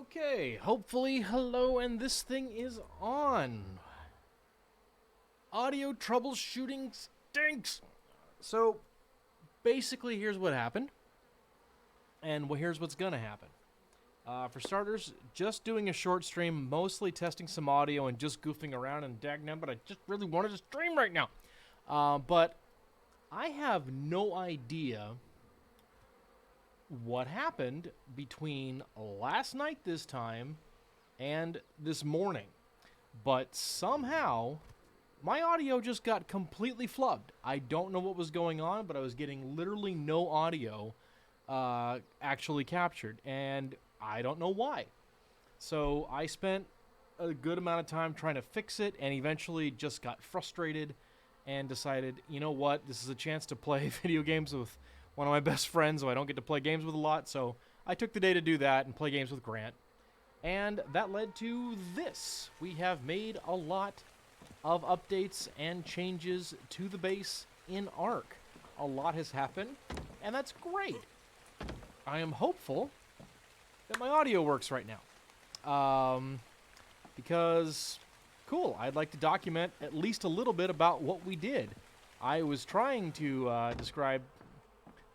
Okay, hopefully, hello, and this thing is on. Audio troubleshooting stinks. So, basically, here's what happened, and here's what's gonna happen. For starters, just doing a short stream, mostly testing some audio and just goofing around and but I just really wanted to stream right now. But I have no idea what happened between last night this time and this morning. But somehow, my audio just got completely flubbed. I don't know what was going on, but I was getting literally no audio actually captured, and I don't know why. So I spent a good amount of time trying to fix it, and eventually just got frustrated and decided, you know what, this is a chance to play video games with one of my best friends who I don't get to play games with a lot, so I took the day to do that and play games with Grant. And that led to this. We have made a lot of updates and changes to the base in Ark. A lot has happened, and that's great. I am hopeful that my audio works right now. Because, cool, I'd like to document at least a little bit about what we did. I was trying to describe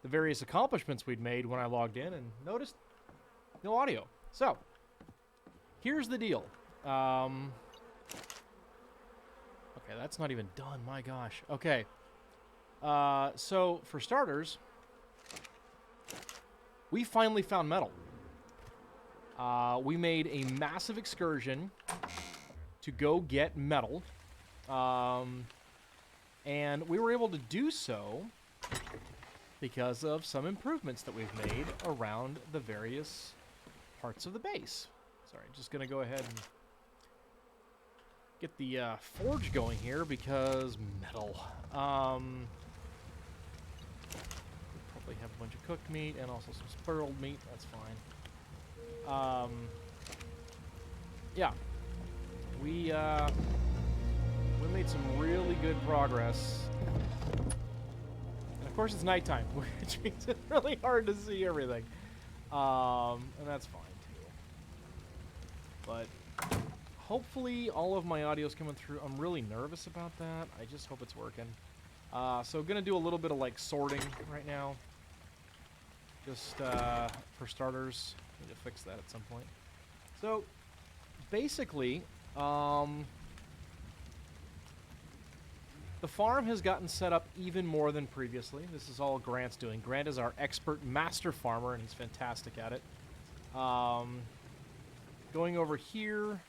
the various accomplishments we'd made when I logged in and noticed no audio. So, here's the deal. Okay, that's not even done, my gosh. Okay. So, for starters, we finally found metal. We made a massive excursion to go get metal. And we were able to do so because of some improvements that we've made around the various parts of the base. Sorry, just going to go ahead and get the forge going here because metal. Probably have a bunch of cooked meat and also some spurled meat. That's fine. Yeah. We made some really good progress. And of course it's nighttime, which makes it really hard to see everything. And that's fine too. But hopefully all of my audio is coming through. I'm really nervous about that. I just hope it's working. So gonna do a little bit of like sorting right now. Just for starters. Need to fix that at some point. So basically, the farm has gotten set up even more than previously. This is all Grant's doing. Grant is our expert master farmer, and he's fantastic at it. Going over here,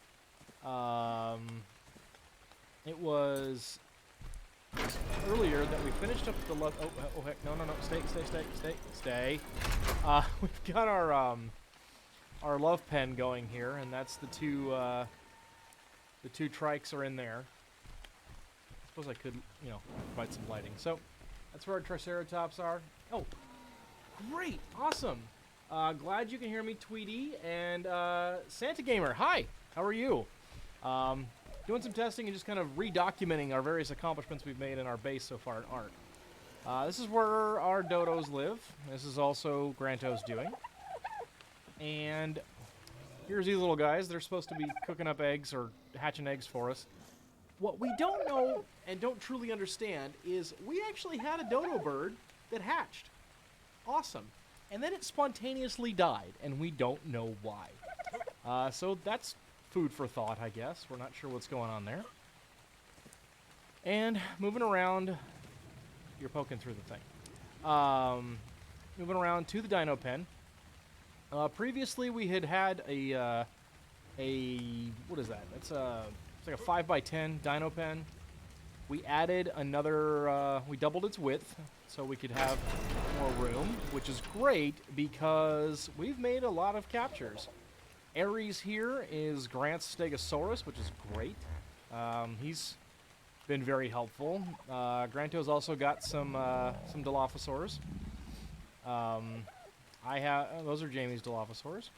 it was earlier that we finished up the love. Oh heck, no, stay. We've got our love pen going here, and that's the two trikes are in there. I suppose I could, provide some lighting. So, that's where our Triceratops are. Oh, great, awesome. Glad you can hear me, Tweety, and Santa Gamer. Hi, how are you? Doing some testing and just kind of redocumenting our various accomplishments we've made in our base so far at Ark. This is where our dodos live. This is also Granto's doing. And here's these little guys. They're supposed to be cooking up eggs or hatching eggs for us. What we don't know and don't truly understand is we actually had a dodo bird that hatched. Awesome. And then it spontaneously died, and we don't know why. So that's food for thought, I guess. We're not sure what's going on there. And moving around, you're poking through the thing. Moving around to the dino pen. Previously, we had a what is that? It's like a 5x10 dino pen. We added another. We doubled its width so we could have more room, which is great because we've made a lot of captures. Ares here is Grant's Stegosaurus, which is great. He's been very helpful. Granto's also got some Dilophosaurs. Those are Jamie's Dilophosaurs.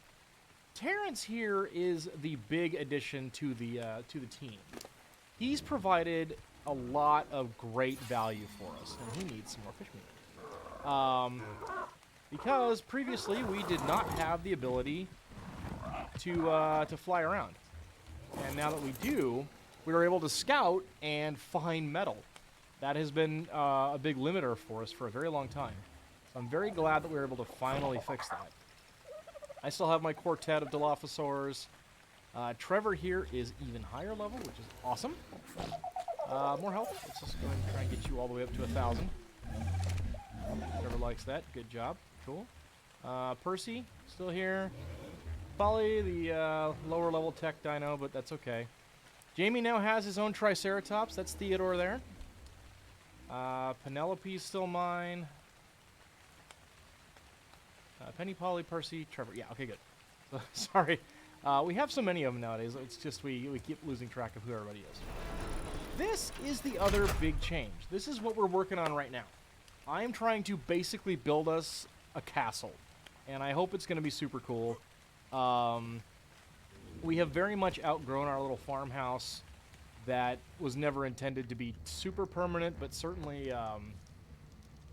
Terrence here is the big addition to the team. He's provided a lot of great value for us, and he needs some more fish meat. Because previously we did not have the ability to fly around. And now that we do, we are able to scout and find metal. That has been a big limiter for us for a very long time. So I'm very glad that we were able to finally fix that. I still have my quartet of Dilophosaurs. Trevor here is even higher level, which is awesome. More health. Let's just go ahead and try and get you all the way up to 1,000. Trevor likes that. Good job. Cool. Percy, still here. Polly, the lower level tech dino, but that's okay. Jamie now has his own Triceratops. That's Theodore there. Penelope's still mine. Penny, Polly, Percy, Trevor. Yeah, okay, good. Sorry. We have so many of them nowadays. It's just we keep losing track of who everybody is. This is the other big change. This is what we're working on right now. I am trying to basically build us a castle. And I hope it's going to be super cool. We have very much outgrown our little farmhouse that was never intended to be super permanent, but certainly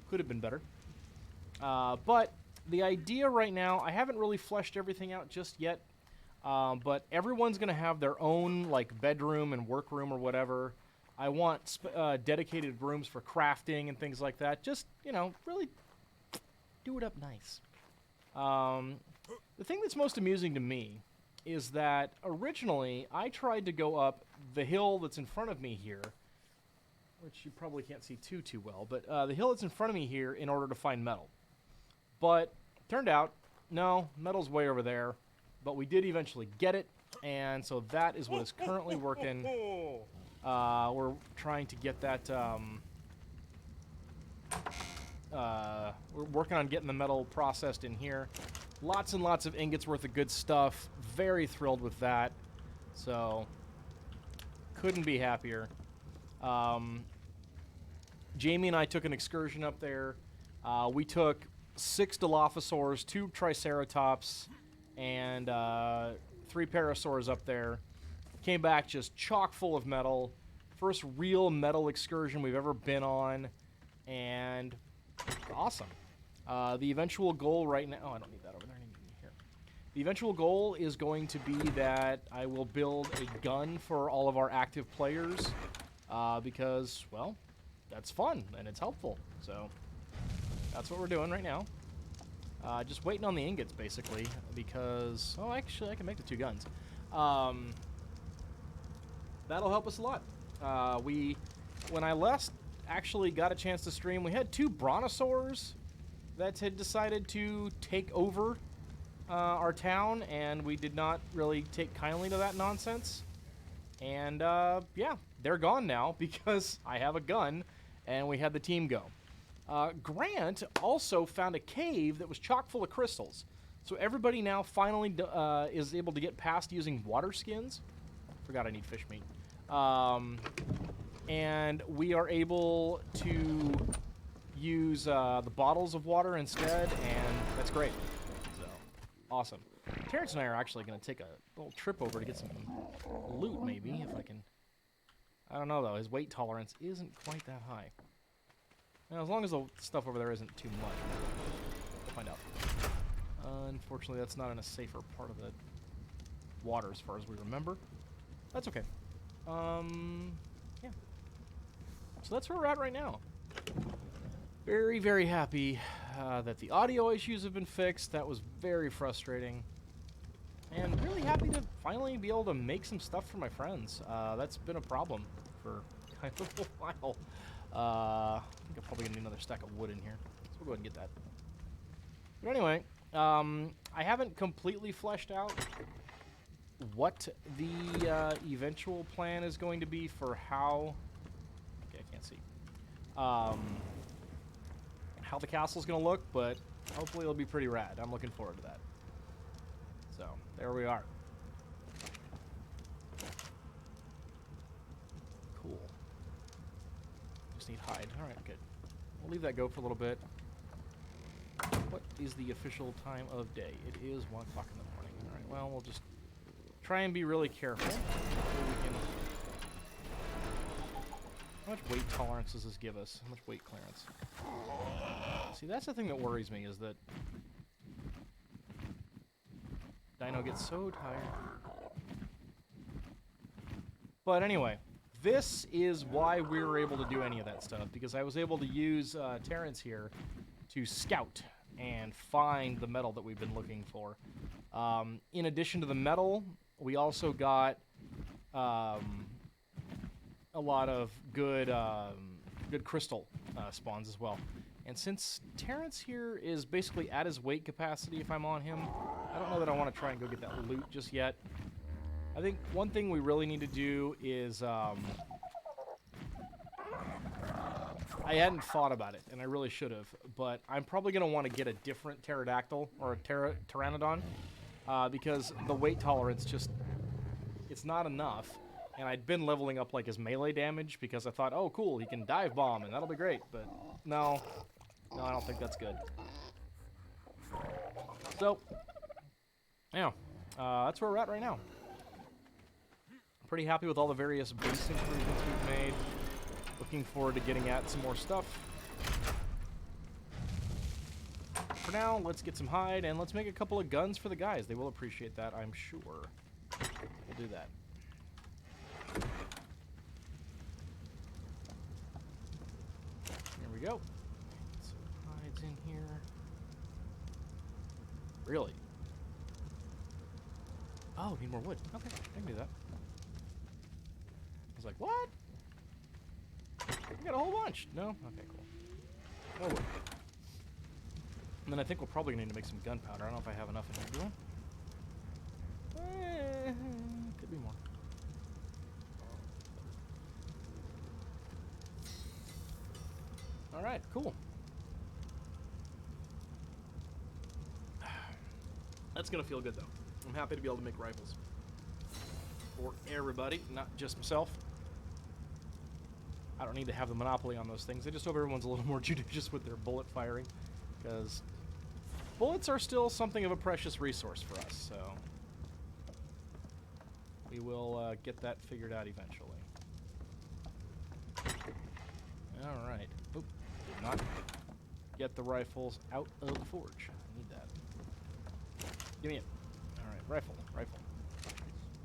could have been better. But the idea right now, I haven't really fleshed everything out just yet, but everyone's going to have their own like bedroom and workroom or whatever. I want dedicated rooms for crafting and things like that. Just, you know, really do it up nice. The thing that's most amusing to me is that originally I tried to go up the hill that's in front of me here, which you probably can't see too well, but the hill that's in front of me here in order to find metal. But turned out, no, metal's way over there, but we did eventually get it, and so that is what is currently working. We're trying to get that, we're working on getting the metal processed in here. Lots and lots of ingots worth of good stuff. Very thrilled with that. So, couldn't be happier. Jamie and I took an excursion up there. We took 6 Dilophosaurs, 2 Triceratops, and 3 Parasaurs up there. Came back just chock full of metal. First real metal excursion we've ever been on. And awesome. The eventual goal right now... Oh, I don't need that over there. I need it here. The eventual goal is going to be that I will build a gun for all of our active players. Because, well, that's fun and it's helpful. So, that's what we're doing right now. Just waiting on the ingots, basically. Because... Oh, actually, I can make the 2 guns. That'll help us a lot. When I last actually got a chance to stream, we had 2 Brontosaurs that had decided to take over our town, and we did not really take kindly to that nonsense. And, yeah, they're gone now because I have a gun, and we had the team go. Grant also found a cave that was chock full of crystals. So everybody now finally is able to get past using water skins. Forgot I need fish meat. And we are able to use the bottles of water instead, and that's great. So, awesome. Terrence and I are actually going to take a little trip over to get some loot, maybe, if I can. I don't know, though. His weight tolerance isn't quite that high. Now, as long as the stuff over there isn't too much, we'll find out. Unfortunately, that's not in a safer part of the water as far as we remember. That's okay. Yeah. So that's where we're at right now. Very, very happy that the audio issues have been fixed. That was very frustrating. And really happy to finally be able to make some stuff for my friends. That's been a problem for kind of a while. I think I'm probably going to need another stack of wood in here. So we'll go ahead and get that. But anyway, I haven't completely fleshed out what the eventual plan is going to be for how... Okay, I can't see. How the castle's going to look, but hopefully it'll be pretty rad. I'm looking forward to that. So, there we are. Cool. Just need hide. Alright, good. We'll leave that go for a little bit. What is the official time of day? It is 1 o'clock in the morning. Alright, well, we'll just try and be really careful. We can... How much weight tolerance does this give us? How much weight clearance? See, that's the thing that worries me, is that Dino gets so tired. But anyway, this is why we were able to do any of that stuff, because I was able to use Terrence here to scout and find the metal that we've been looking for. In addition to the metal, we also got a lot of good crystal spawns as well. And since Terrence here is basically at his weight capacity if I'm on him, I don't know that I want to try and go get that loot just yet. I think one thing we really need to do is, I hadn't thought about it, and I really should have, but I'm probably going to want to get a different pterodactyl, or a pteranodon, because the weight tolerance just, it's not enough. And I'd been leveling up, like, his melee damage, because I thought, oh, cool, he can dive bomb, and that'll be great, but no, I don't think that's good. So, yeah, that's where we're at right now. Pretty happy with all the various base improvements we've made. Looking forward to getting at some more stuff. For now, let's get some hide, and let's make a couple of guns for the guys. They will appreciate that, I'm sure. We'll do that. There we go. Get some hides in here. Really? Oh, need more wood. Okay, I can do that. I was like, what? We got a whole bunch. No? Okay, cool. No wood. And then I think we're probably going to need to make some gunpowder. I don't know if I have enough in here, do I? Could be more. Alright, cool. That's going to feel good, though. I'm happy to be able to make rifles. For everybody, not just myself. I don't need to have the monopoly on those things. I just hope everyone's a little more judicious with their bullet firing, because bullets are still something of a precious resource for us, so we will get that figured out eventually. Alright. Oop. Did not get the rifles out of the forge. I need that. Give me it. Alright, rifle.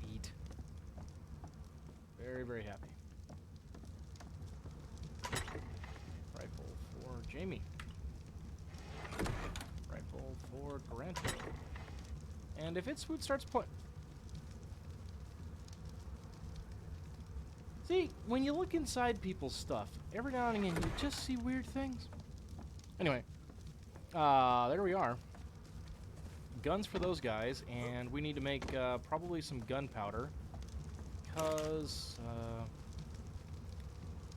Sweet. Very, very happy. Rifle for Jamie. Rifle for Granto. And if its swoop starts point... See, when you look inside people's stuff, every now and again you just see weird things. Anyway, there we are. Guns for those guys, and we need to make probably some gunpowder, because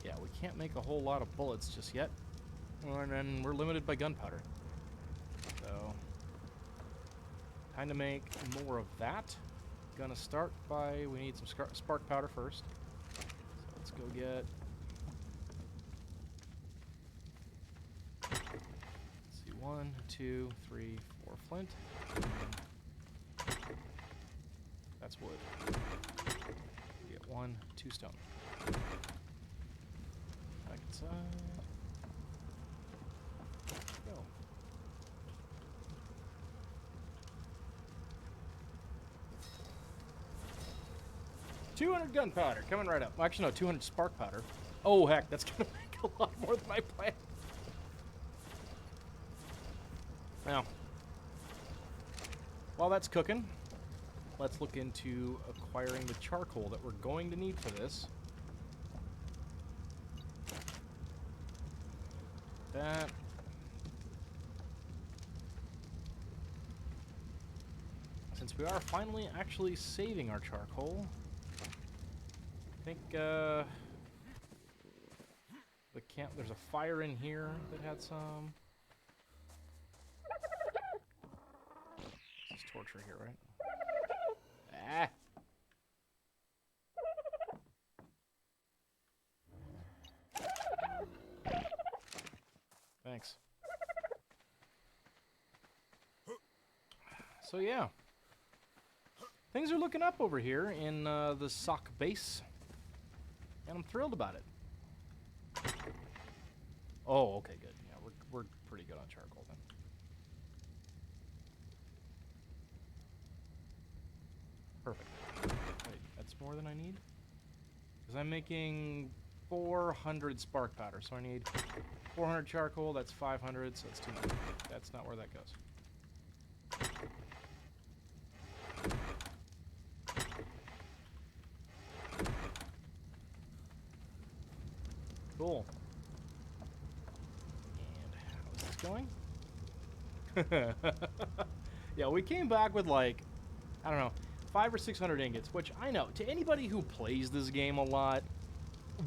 yeah, we can't make a whole lot of bullets just yet, and then we're limited by gunpowder. So, time to make more of that. Gonna start by, we need some spark powder first. So let's go get, let's see, 1, 2, 3, 4 flint. That's wood. Get 1, 2 stone. Back inside. Go. 200 gunpowder coming right up. Actually, no, 200 spark powder. Oh heck, that's gonna make a lot more than my plan. Now, while that's cooking, let's look into acquiring the charcoal that we're going to need for this. That. Since we are finally actually saving our charcoal, I think there's a fire in here that had some. This is torture here, right? Ah. Thanks. So yeah, things are looking up over here in the sock base, and I'm thrilled about it. Oh, okay, good. Yeah, we're pretty good on charcoal then. Perfect. Wait, that's more than I need? Because I'm making 400 spark powder, so I need 400 charcoal, that's 500, so that's too much. That's not where that goes. Cool. And how's this going? Yeah, we came back with like, I don't know, 500 or 600 ingots, which I know, to anybody who plays this game a lot,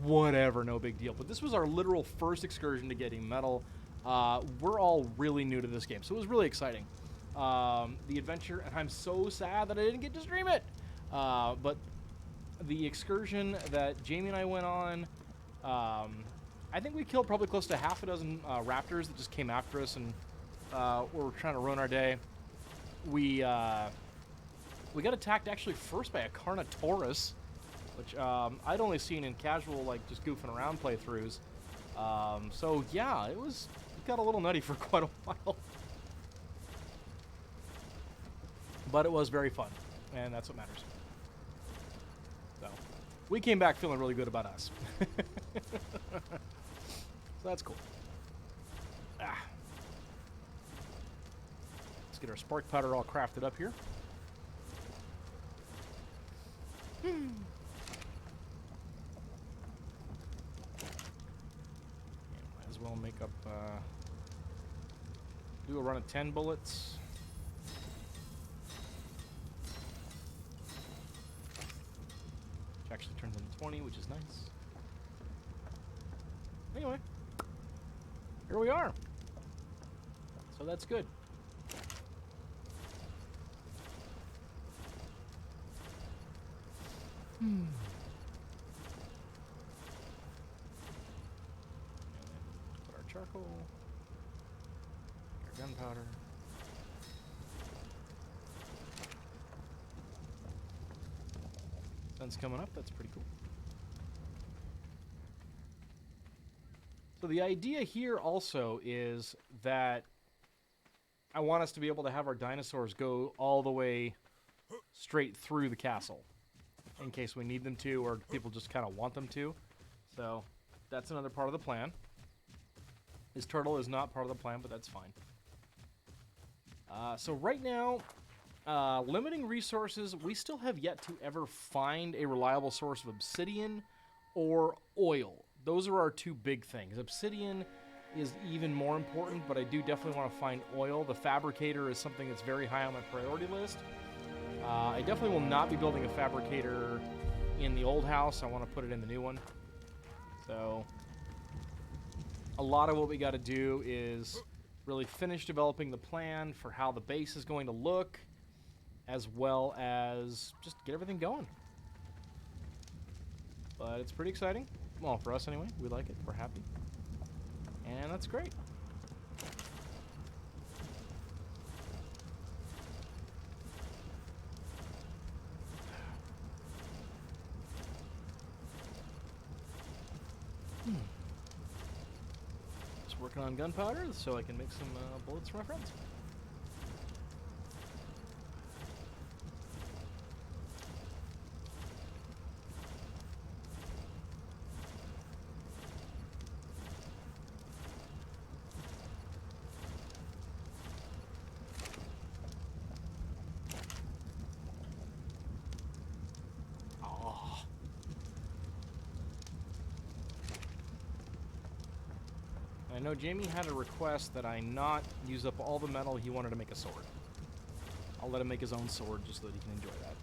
whatever, no big deal. But this was our literal first excursion to getting metal. We're all really new to this game, so it was really exciting. The adventure, and I'm so sad that I didn't get to stream it. But the excursion that Jamie and I went on, I think we killed probably close to half a dozen raptors that just came after us and were trying to ruin our day. We got attacked actually first by a Carnotaurus, which I'd only seen in casual, like, just goofing around playthroughs. So yeah, it got a little nutty for quite a while. But it was very fun, and that's what matters. So, we came back feeling really good about us. So that's cool. Let's get our spark powder all crafted up here. Might as well make up, do a run of 10 bullets. Which actually turns into 20, which is nice. Anyway, here we are. So that's good. Put our charcoal, our gunpowder. Sun's coming up, that's pretty cool. So the idea here also is that I want us to be able to have our dinosaurs go all the way straight through the castle, in case we need them to, or people just kind of want them to. So that's another part of the plan. His turtle is not part of the plan, but that's fine. So right now, limiting resources, we still have yet to ever find a reliable source of obsidian or oil. Those are our two big things. Obsidian is even more important, but I do definitely want to find oil. The fabricator is something that's very high on my priority list. I definitely will not be building a fabricator in the old house. I want to put it in the new one. So a lot of what we got to do is really finish developing the plan for how the base is going to look, as well as just get everything going. But it's pretty exciting. Well, for us anyway. We like it. We're happy. And that's great. Just working on gunpowder so I can make some bullets for my friends. I know Jamie had a request that I not use up all the metal. He wanted to make a sword. I'll let him make his own sword just so that he can enjoy that.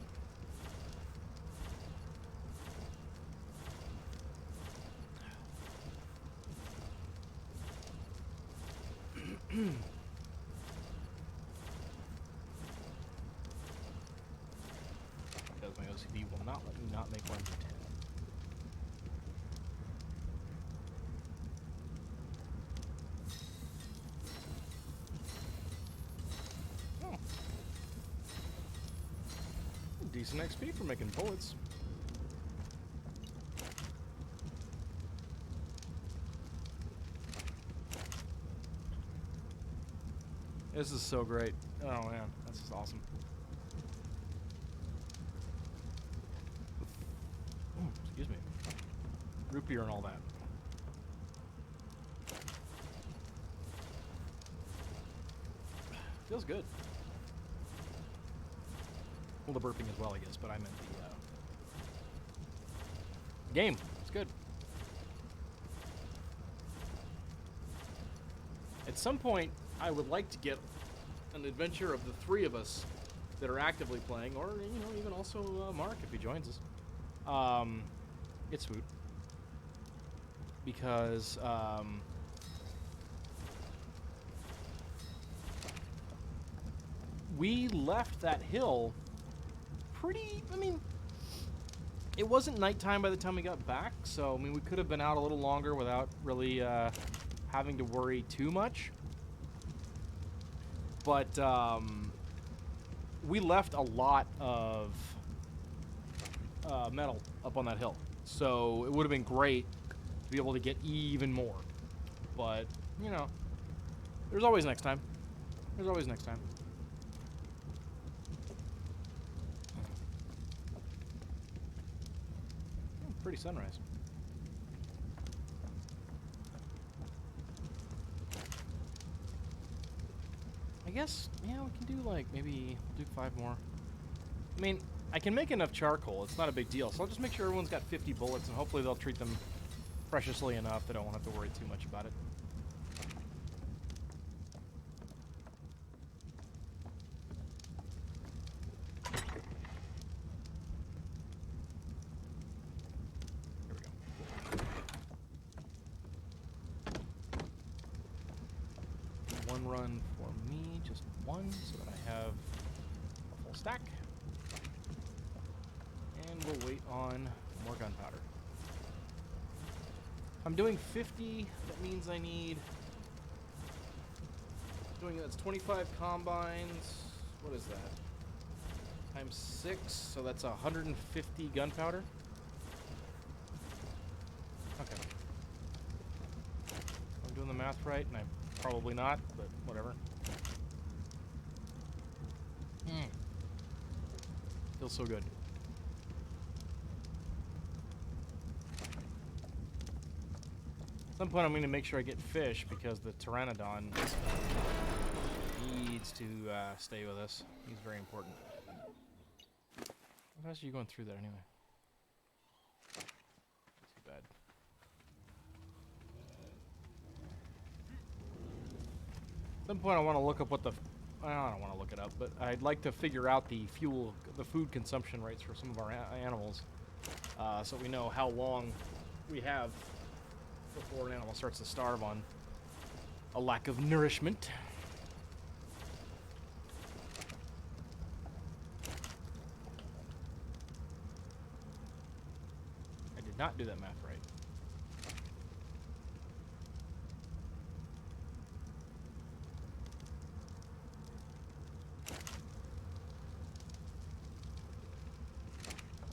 Because my OCD will not let me not make one for 10. Decent XP for making bullets. This is so great. Oh man, this is awesome. Excuse me. Root beer and all that. Feels good. Well, the burping as well, I guess, but I meant the game. It's good. At some point, I would like to get an adventure of the three of us that are actively playing, or, you know, even also Mark if he joins us. It's food. Because, we left that hill pretty, I mean, it wasn't nighttime by the time we got back, so, I mean, we could have been out a little longer without really having to worry too much. But we left a lot of metal up on that hill, so it would have been great to be able to get even more. But, you know, there's always next time. There's always next time. Pretty sunrise. I guess, yeah, we can do like, maybe do 5 more. I mean, I can make enough charcoal. It's not a big deal. So I'll just make sure everyone's got 50 bullets, and hopefully they'll treat them preciously enough that I won't have to worry too much about it. One run for me, just one, so that I have a full stack. And we'll wait on more gunpowder. I'm doing 50, that means I need, that's 25 combines, what is that? Times 6, so that's 150 gunpowder. Okay. I'm doing the math right, and I'm probably not, but whatever. Feels so good. At some point I'm going to make sure I get fish, because the Pteranodon needs to stay with us. He's very important. How fast are you going through that anyway? Too bad. At some point I want to look up what the... I don't want to look it up, but I'd like to figure out the food consumption rates for some of our animals, so we know how long we have before an animal starts to starve on a lack of nourishment. I did not do that math right.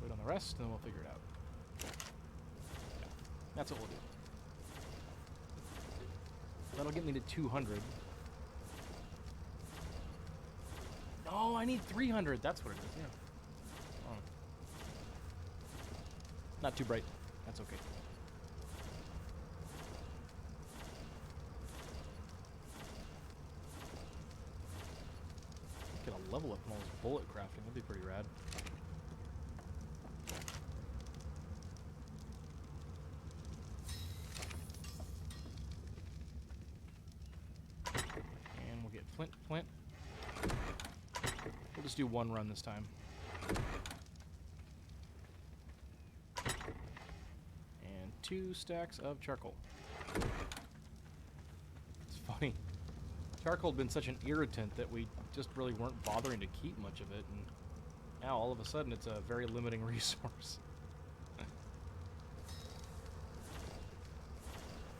Wait on the rest, and then we'll figure it out. Yeah, that's what we'll do. That'll get me to 200. Oh, I need 300. That's what it is, yeah. Oh. Not too bright. That's okay. Get a level up on all this bullet crafting. That'd be pretty rad. Flint. We'll just do one run this time. And 2 stacks of charcoal. It's funny. Charcoal had been such an irritant that we just really weren't bothering to keep much of it, and now all of a sudden it's a very limiting resource.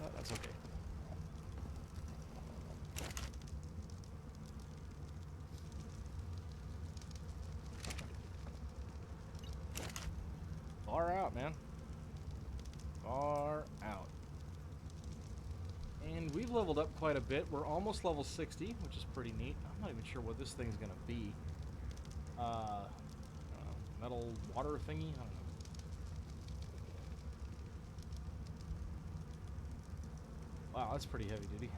But that's okay. Far out, man. Far out. And we've leveled up quite a bit. We're almost level 60, which is pretty neat. I'm not even sure what this thing's gonna be. I don't know, metal water thingy? I don't know. Wow, that's pretty heavy duty.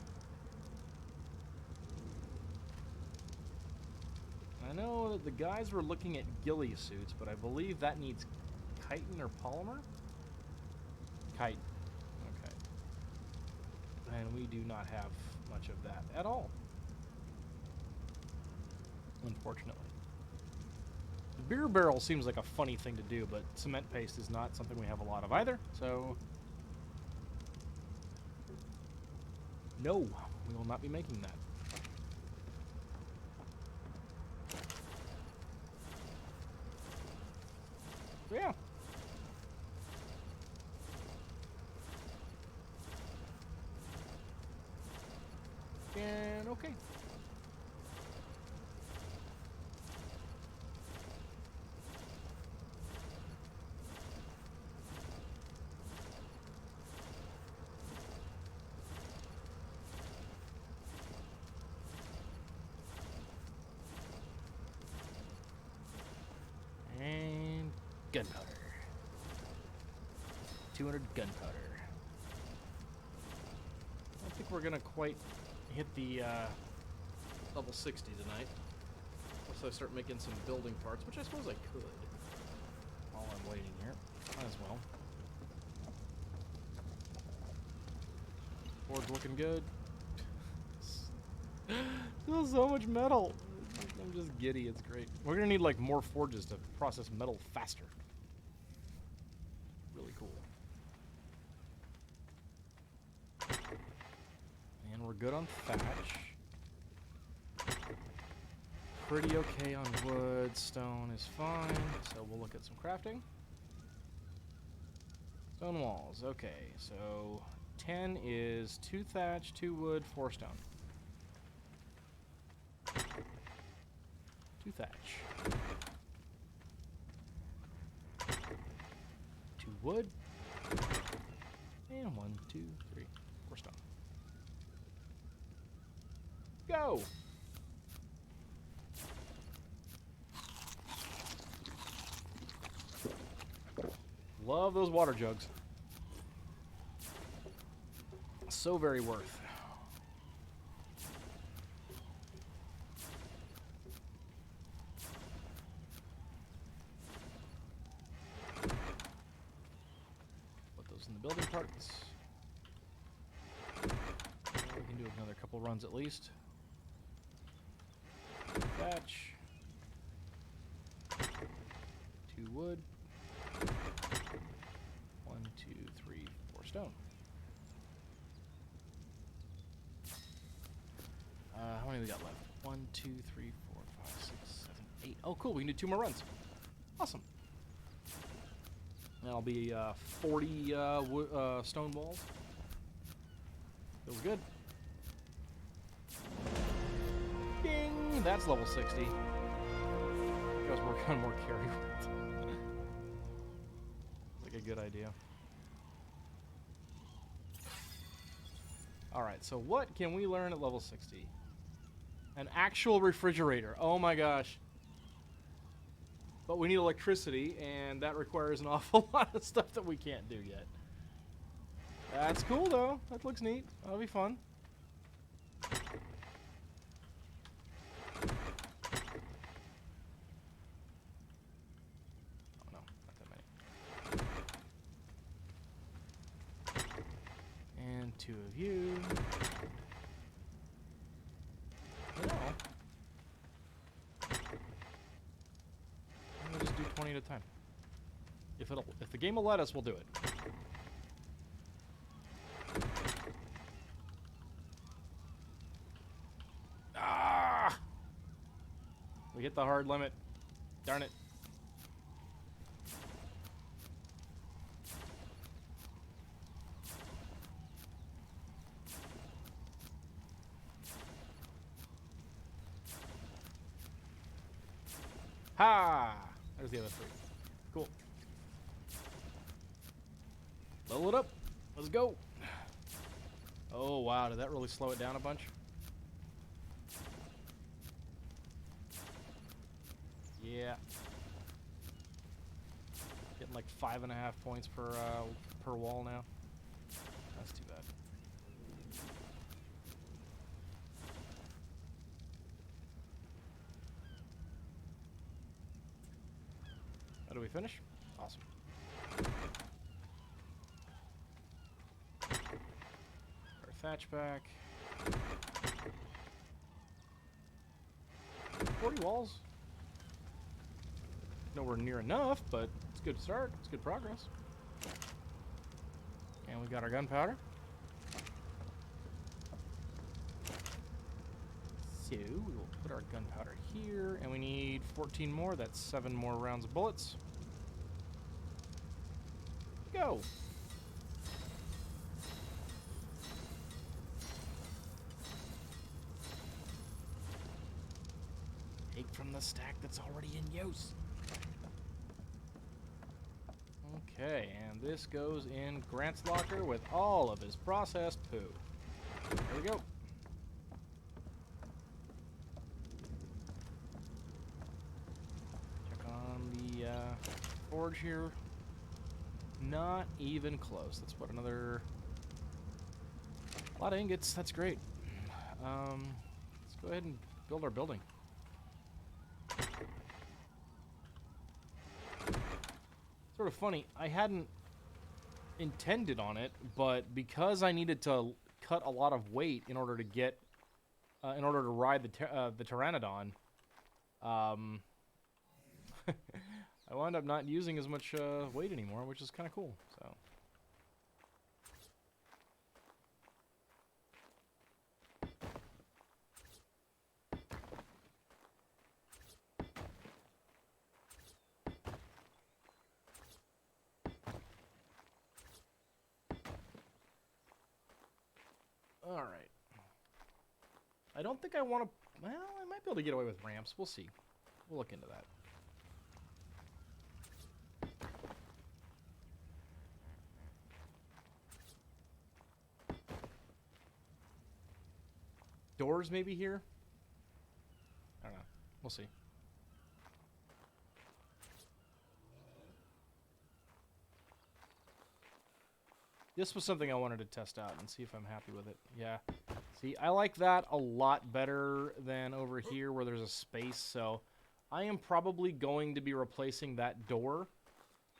I know that the guys were looking at ghillie suits, but I believe that needs chitin or polymer? Chitin. Okay. And we do not have much of that at all. Unfortunately. The beer barrel seems like a funny thing to do, but cement paste is not something we have a lot of either, so... No, we will not be making that. So yeah. And okay. And gunpowder. 200 gunpowder. I don't think we're gonna quite hit the level 60 tonight. Unless I start making some building parts, which I suppose I could. While I'm waiting here. Might as well. Board's looking good. Still so much metal. I'm just giddy. It's great. We're gonna need like more forges to process metal faster. Really cool. And we're good on thatch. Pretty okay on wood. Stone is fine. So we'll look at some crafting. Stone walls. Okay, so 10 is 2 thatch, 2 wood, 4 stone. 2 thatch. 2 wood. And 1, 2, 3, 4 stone. Go! Love those water jugs. So very worth. Put those in the building parts. We can do another couple runs at least. Thatch. 2 wood. 1, 2, 3, 4 stone. How many we got left? 1, 2, 3, 4, 5, 6, 7, 8. Oh, cool. We can do 2 more runs. Awesome. That'll be 40 stone walls. Feels good. Ding! That's level 60. You guys work on more carry weight. Like a good idea. Alright, so what can we learn at level 60? An actual refrigerator. Oh my gosh. But we need electricity, and that requires an awful lot of stuff that we can't do yet. That's cool, though. That looks neat. That'll be fun. Oh, no. Not that many. And 2 of you. You know, we'll just do 20 at a time. If the game will let us, we'll do it. Ah! We hit the hard limit. Darn it. Ha! There's the other 3. Cool. Level it up. Let's go. Oh, wow. Did that really slow it down a bunch? Yeah. Getting like 5.5 points per wall now. That's too bad. finish? Awesome. Our thatch back. 40 walls. Nowhere near enough, but it's a good start. It's good progress. And we got our gunpowder. So we will put our gunpowder here, and we need 14 more. That's 7 more rounds of bullets. Go! Take from the stack that's already in use. Okay, and this goes in Grant's locker with all of his processed poo. There we go. Check on the forge here. Not even close. Let's put another... A lot of ingots. That's great. Let's go ahead and build our building. Sort of funny, I hadn't intended on it, but because I needed to cut a lot of weight in order to get, in order to ride the Pteranodon, I wound up not using as much weight anymore, which is kind of cool. So. Alright. I don't think I want to... Well, I might be able to get away with ramps. We'll see. We'll look into that. Doors maybe here? I don't know. We'll see. This was something I wanted to test out and see if I'm happy with it. Yeah. See, I like that a lot better than over here where there's a space, so I am probably going to be replacing that door.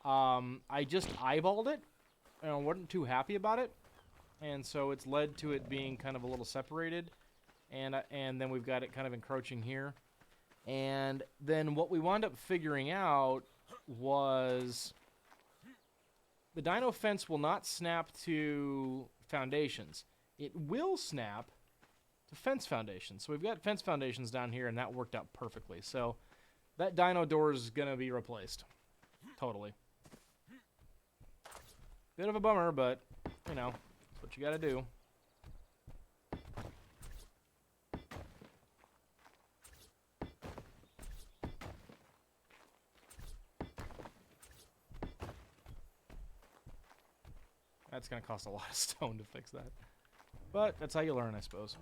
I just eyeballed it, and I wasn't too happy about it, and so it's led to it being kind of a little separated, and then we've got it kind of encroaching here. And then what we wound up figuring out was... The dino fence will not snap to foundations. It will snap to fence foundations. So we've got fence foundations down here, and that worked out perfectly. So that dino door is going to be replaced. Totally. Bit of a bummer, but, you know, that's what you got to do. That's going to cost a lot of stone to fix that. But that's how you learn, I suppose.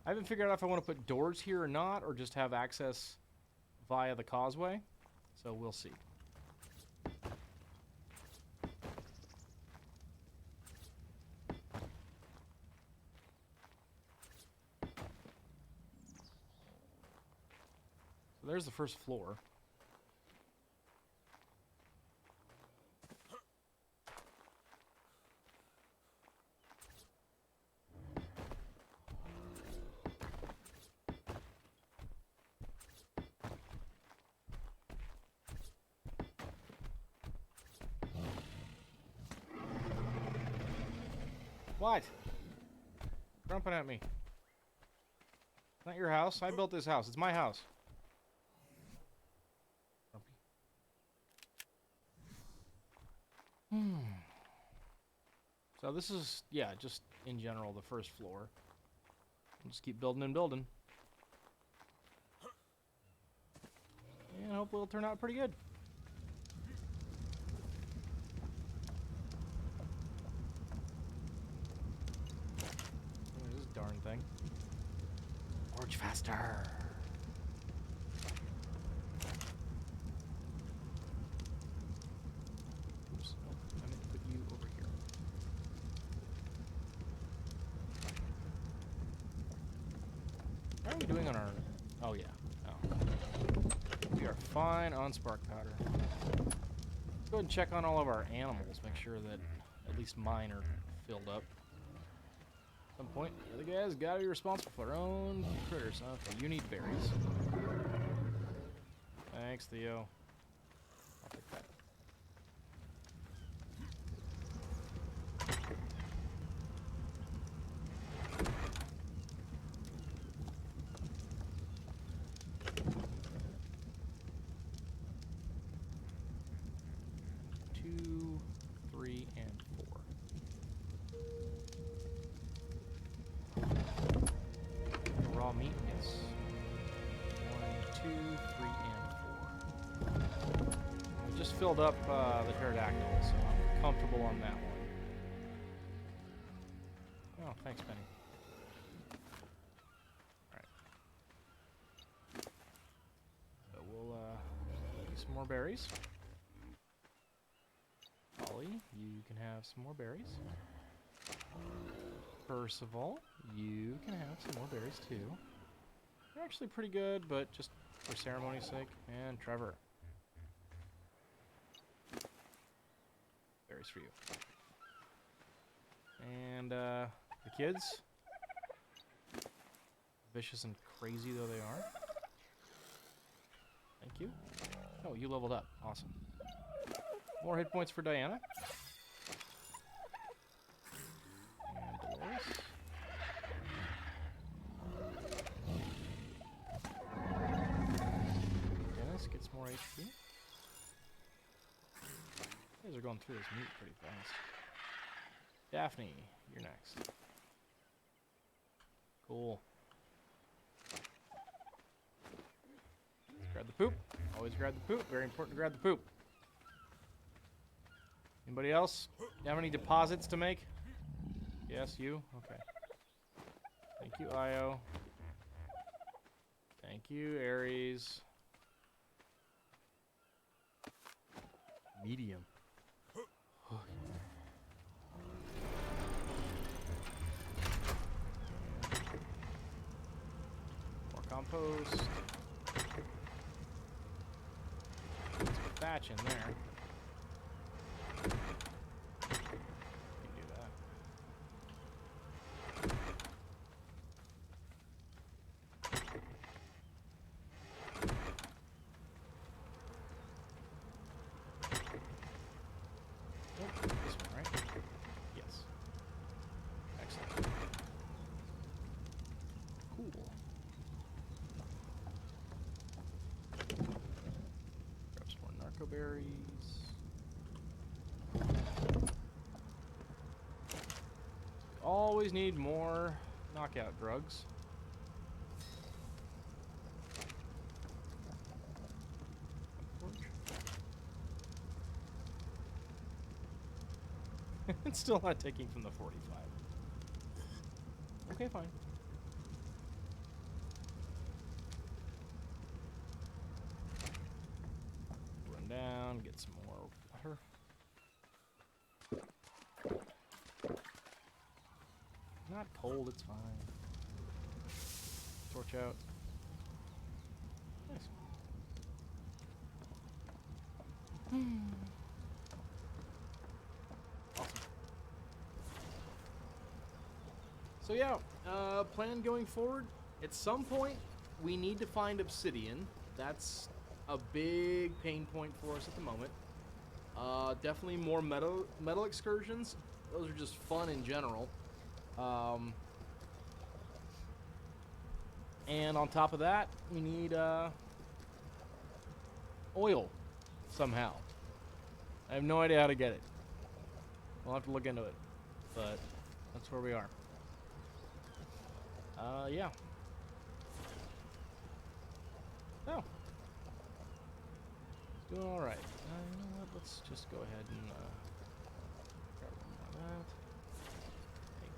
I haven't figured out if I want to put doors here or not, or just have access via the causeway. So we'll see. So there's the first floor. What? Grumping at me. It's not your house. I built this house. It's my house. Grumpy. So this is, yeah, just in general, the first floor. We'll just keep building and building. And hopefully it'll turn out pretty good. Arr. Oops, nope. I meant to put you over here. How are we doing on our... Oh, yeah. Oh. We are fine on spark powder. Go ahead and check on all of our animals. Make sure that at least mine are filled up. At some point, the other guys gotta be responsible for their own critters. Okay, you need berries. Thanks, Theo. I'll take that. Two, three, and four. Raw meat, yes. 1, 2, 3, and 4. We just filled up the pterodactyl, so I'm comfortable on that one. Oh, thanks, Penny. Alright. So we'll get some more berries. Ollie, you can have some more berries. Percival, you can have some more berries too. They're actually pretty good, but just for ceremony's sake. And Trevor. Berries for you. And the kids. Vicious and crazy though they are. Thank you. Oh, you leveled up. Awesome. More hit points for Diana. And Dolores. Dennis gets more HP. You guys are going through this meat pretty fast. Daphne, you're next. Cool. Let's grab the poop. Always grab the poop. Very important to grab the poop. Anybody else? You have any deposits to make? Yes, you? Okay. Thank you, Io. Thank you, Aries. Medium. More compost. Some thatch in there. Berries. Always need more knockout drugs. It's still not taking from the 45. Okay, fine. Down, get some more water. Not cold, it's fine. Torch out. Nice. Awesome. So yeah, plan going forward. At some point, we need to find obsidian. That's a big pain point for us at the moment. Definitely more metal excursions. Those are just fun in general. And on top of that, we need oil somehow. I have no idea how to get it. We'll have to look into it. But that's where we are. Yeah. Oh. Doing all right. You know what? Let's just go ahead and grab one more of that. Make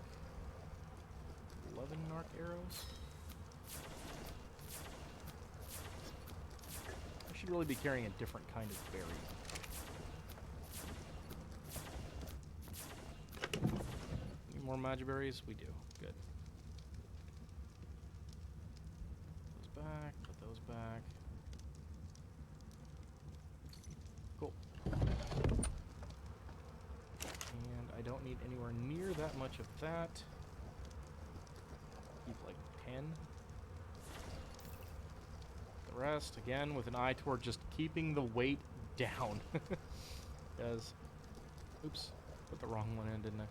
11 arc arrows. should really be carrying a different kind of berry. Need more magic berries? We do. Good. Put those back. Put those back. Cool. And I don't need anywhere near that much of that. Keep like 10. The rest, again, with an eye toward just keeping the weight down. Because, oops, put the wrong one in, didn't I?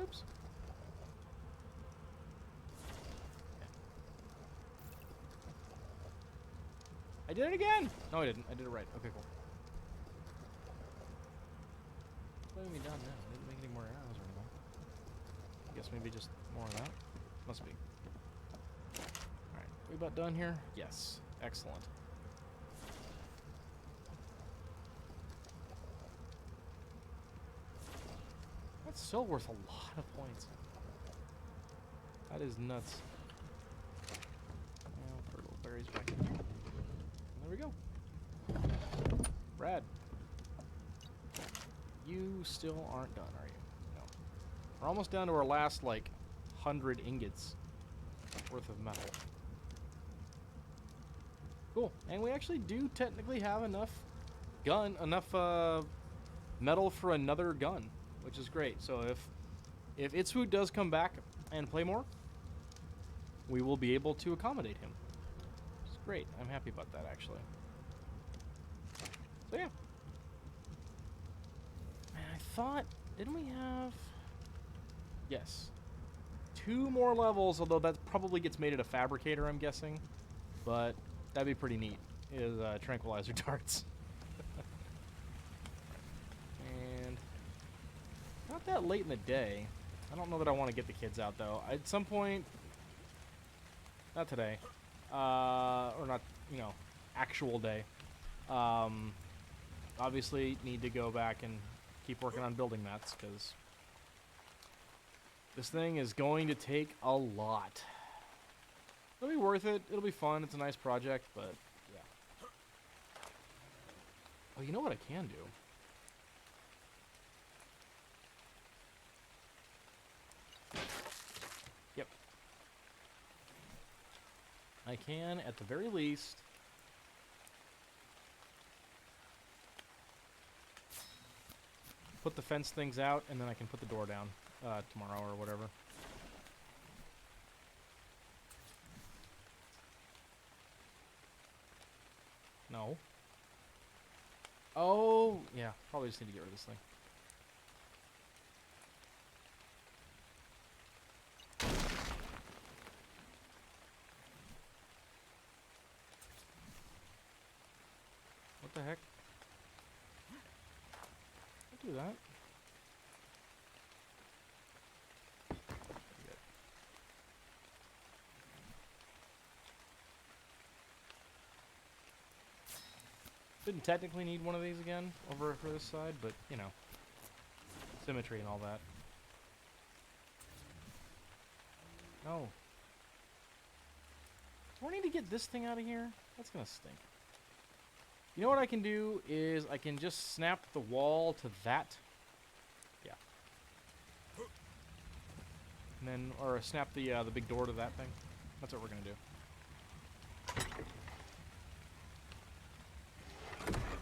Oops. Yeah. I did it again! No, I didn't. I did it right. Okay, cool. What have we done now? I didn't make any more arrows or anything. I guess maybe just more of that? Must be. Alright, we about done here? Yes. Excellent. That's still worth a lot of points. That is nuts. I'll put little berries back in. There we go. Rad. You still aren't done, are you? No. We're almost down to our last, like, 100 ingots worth of metal. Cool. And we actually do technically have enough metal for another gun, which is great. So if Itzwood does come back and play more, we will be able to accommodate him. It's great. I'm happy about that, actually. So yeah. And I thought, didn't we have? Yes. 2 more levels, although that probably gets made at a fabricator, I'm guessing. But that'd be pretty neat. Is tranquilizer darts. And not that late in the day. I don't know that I want to get the kids out though. At some point, not today, or not, you know, actual day. Obviously need to go back and keep working on building mats because this thing is going to take a lot. It'll be worth it. It'll be fun. It's a nice project, but yeah. Oh, you know what I can do? Yep. I can, at the very least, put the fence things out, and then I can put the door down tomorrow or whatever. No. Oh, yeah. Probably just need to get rid of this thing. What the heck? Don't do that. Didn't technically need one of these again over for this side, but, you know, symmetry and all that. No. Do I need to get this thing out of here? That's gonna stink. You know what I can do is I can just snap the wall to that. Yeah. And then, or snap the big door to that thing. That's what we're gonna do.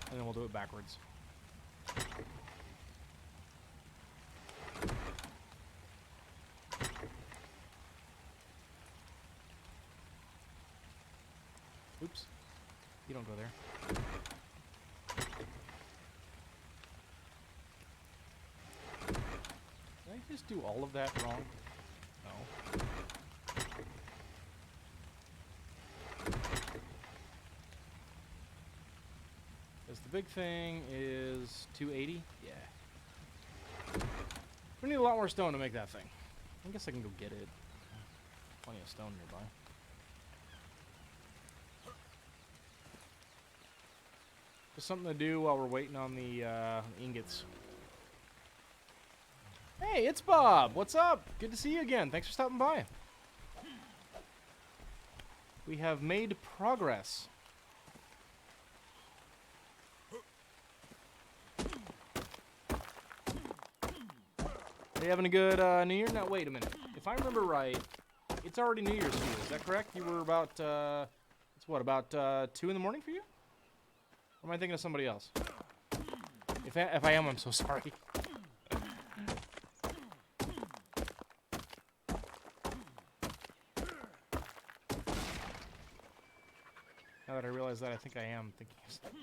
And then we'll do it backwards. Oops. You don't go there. Did I just do all of that wrong? No. Because the big thing is 280? Yeah. We need a lot more stone to make that thing. I guess I can go get it. Plenty of stone nearby. Just something to do while we're waiting on the ingots. Hey, it's Bob! What's up? Good to see you again. Thanks for stopping by. We have made progress. Are you having a good New Year? Now, wait a minute. If I remember right, it's already New Year's Eve. Is that correct? You were about, it's what, about 2 in the morning for you? Or am I thinking of somebody else? If I am, I'm so sorry. Now that I realize that, I think I am thinking of something.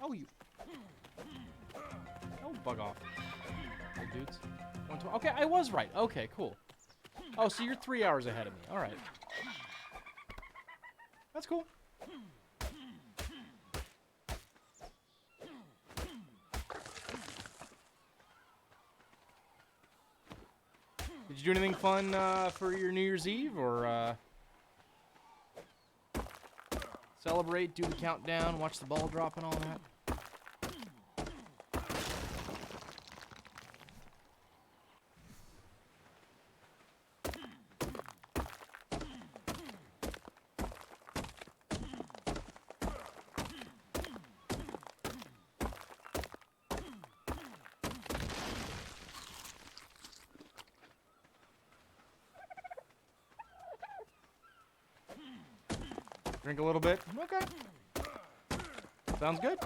Oh, you. Oh, bug off. Hey, dudes. Okay, I was right. Okay, cool. Oh, so you're 3 hours ahead of me. All right. That's cool. Did you do anything fun for your New Year's Eve, or celebrate, do the countdown, watch the ball drop and all that? Drink a little bit. Okay. Sounds good.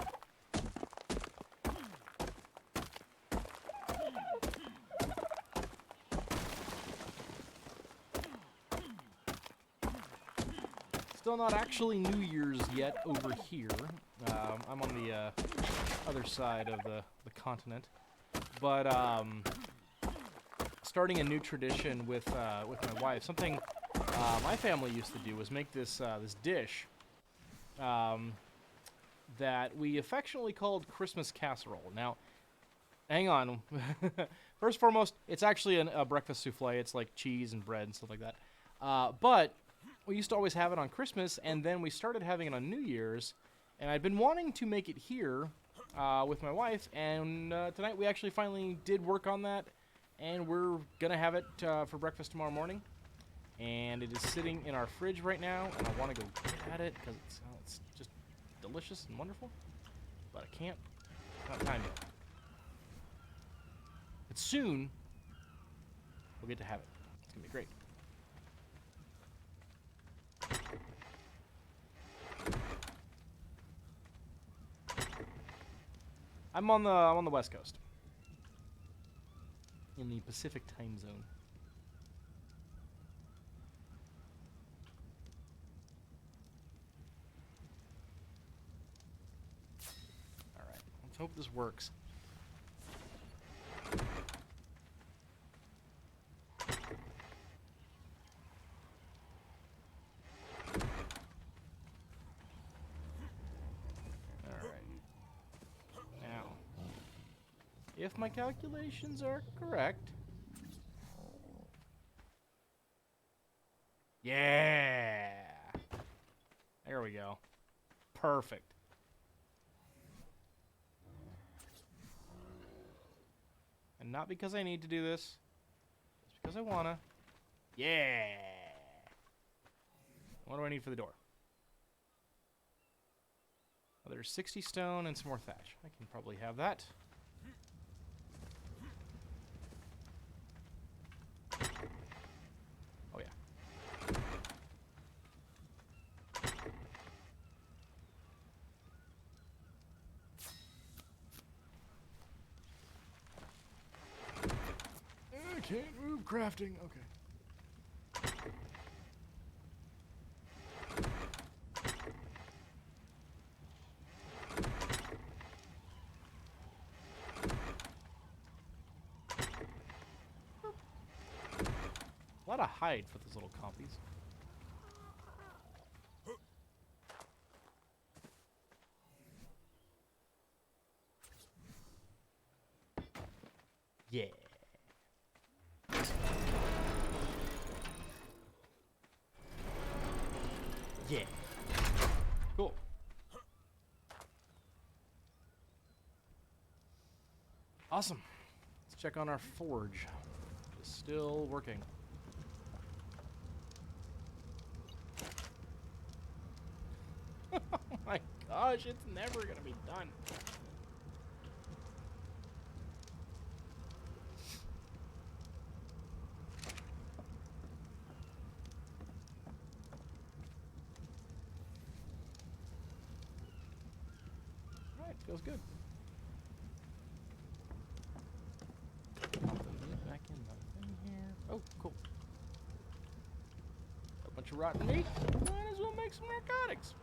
Still not actually New Year's yet over here. I'm on the other side of the continent. But starting a new tradition with my wife. Something my family used to do was make this this dish that we affectionately called Christmas casserole. Now, hang on. First and foremost, it's actually a breakfast souffle. It's like cheese and bread and stuff like that. But we used to always have it on Christmas, and then we started having it on New Year's. And I'd been wanting to make it here with my wife, and tonight we actually finally did work on that, and we're gonna have it for breakfast tomorrow morning. And it is sitting in our fridge right now, and I want to go get at it because it's just delicious and wonderful, but I can't. Not time yet. But soon we'll get to have it. It's gonna be great. I'm on the West Coast, in the Pacific time zone. Let's hope this works. Alright. Now, if my calculations are correct... Yeah! There we go. Perfect. And not because I need to do this, just because I wanna. Yeah! What do I need for the door? Oh, there's 60 stone and some more thatch. I can probably have that. Oh, yeah. I can't move crafting. Okay. A lot of hide for those little compies. Yeah. Yeah. Cool. Awesome. Let's check on our forge. still working. Oh my gosh, it's never gonna be done. Alright, feels good. Pop the meat back in the thing here. Oh, cool. A bunch of rotten meat. Might as well make some narcotics.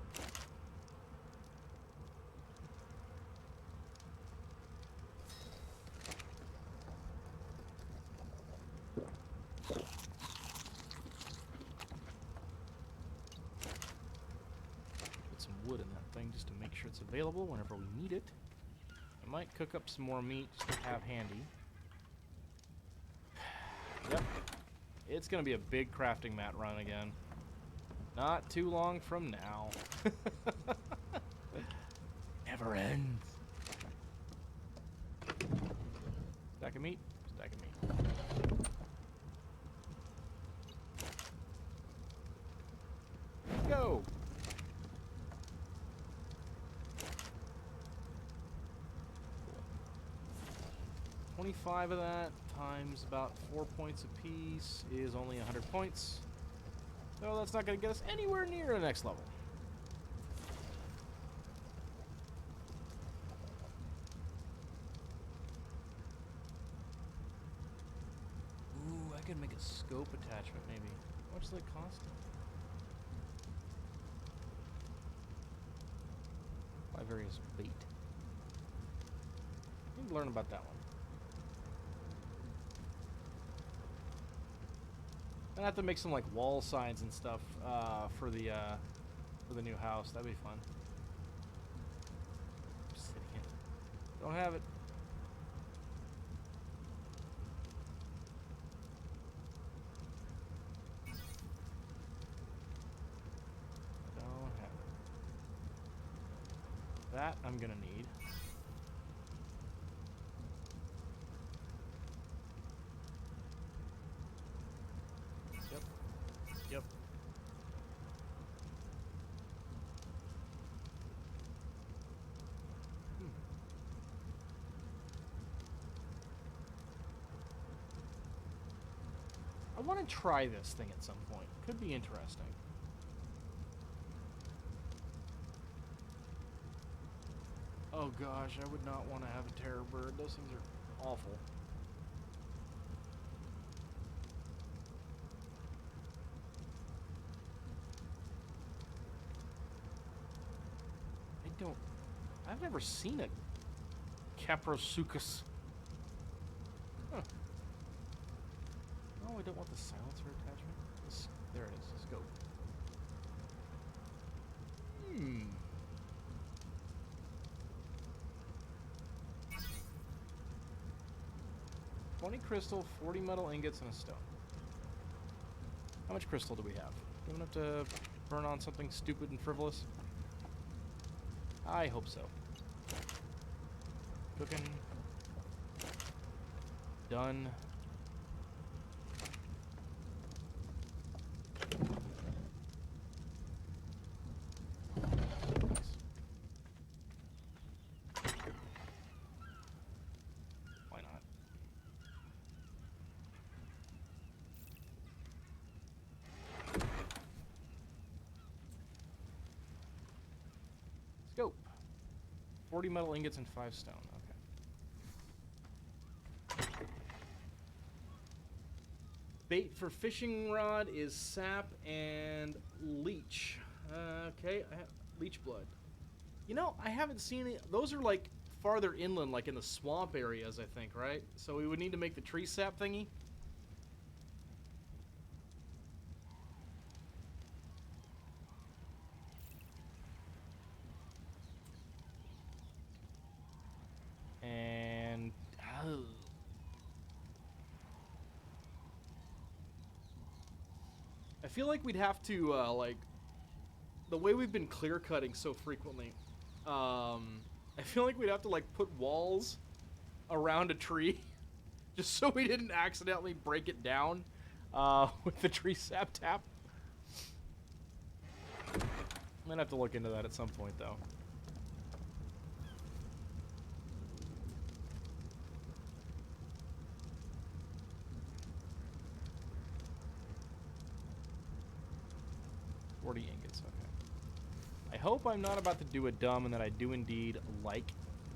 Wood in that thing just to make sure it's available whenever we need it. I might cook up some more meat just to have handy. Yep. It's going to be a big crafting mat run again. Not too long from now. Never ends. Stack of meat. Stack of meat. Go! 25 of that times about 4 points apiece is only 100 points. So that's not going to get us anywhere near the next level. Ooh, I could make a scope attachment maybe. How much does that cost? By various bait. Need to learn about that one. I have to make some like wall signs and stuff for the new house. That'd be fun. Obsidian. Don't have it. Don't have it. That I'm gonna need. Yep. I want to try this thing at some point. Could be interesting. Oh gosh, I would not want to have a terror bird. Those things are awful. I've never seen a Caprosuchus. Huh. Oh, I don't want the silencer attachment. There it is. Scope. 20 crystal, 40 metal ingots, and a stone. How much crystal do we have? Do we have enough to burn on something stupid and frivolous? I hope so. Cooking. Done. Nice. Why not? Scope. 40 metal ingots and 5 stone. Okay. Bait for fishing rod is sap and leech. Okay, I have leech blood. You know, I haven't seen it. Those are like farther inland, like in the swamp areas, I think, right? So we would need to make the tree sap thingy. And I feel like we'd have to like the way we've been clear cutting so frequently. I feel like we'd have to like put walls around a tree Just so we didn't accidentally break it down with the tree sap tap. I'm gonna have to look into that at some point, though. Ingots, okay. I hope I'm not about to do a dumb and that I do indeed like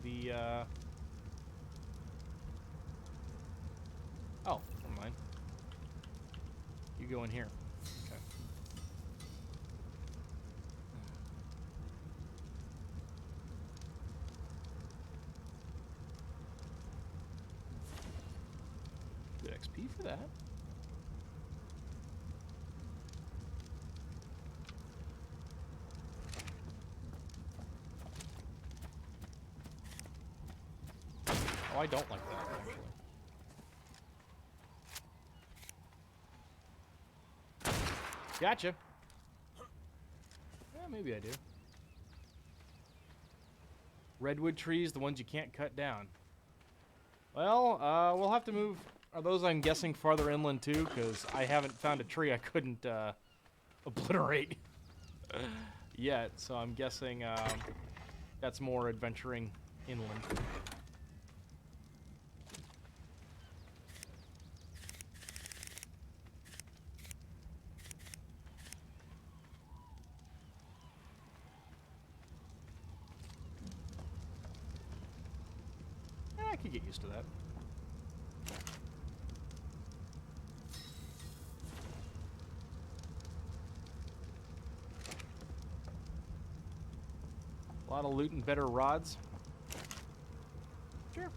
the, Oh, never mind. You go in here. Okay. Good XP for that. Oh, I don't like that, actually. Gotcha. Yeah, maybe I do. Redwood trees, the ones you can't cut down. Well, we'll have to move. Are those, I'm guessing, farther inland, too? Because I haven't found a tree I couldn't obliterate yet. So I'm guessing that's more adventuring inland. I could get used to that. A lot of loot and better rods. Sure.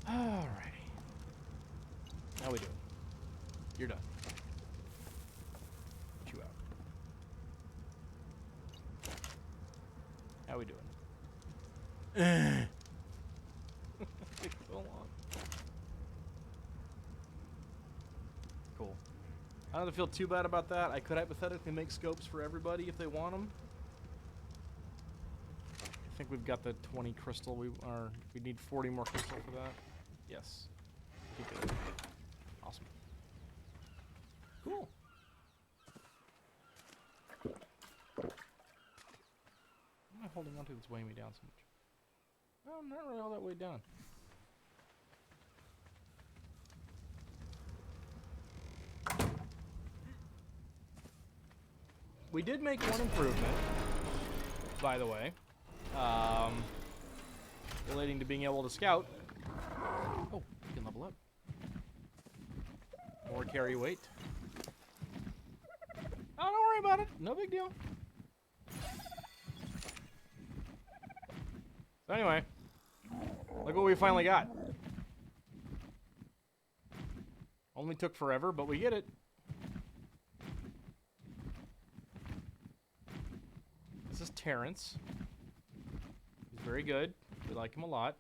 Alrighty. How we doing? You're done. Get you out. How we doing? So long. Cool. I don't feel too bad about that. I could hypothetically make scopes for everybody if they want them. I think we've got the 20 crystal. We need 40 more crystal for that. Yes. Keep it. Awesome. Cool. What am I holding onto that's weighing me down so much? No, I'm not really all that way down. We did make one improvement, by the way, relating to being able to scout. Oh, you can level up. More carry weight. Oh, don't worry about it. No big deal. So anyway, look what we finally got. Only took forever, but we get it. This is Terrence. He's very good. We like him a lot.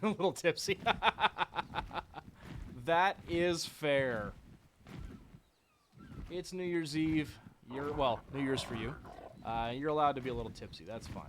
A little tipsy. That is fair. It's New Year's Eve. Well, New Year's for you. You're allowed to be a little tipsy. That's fine.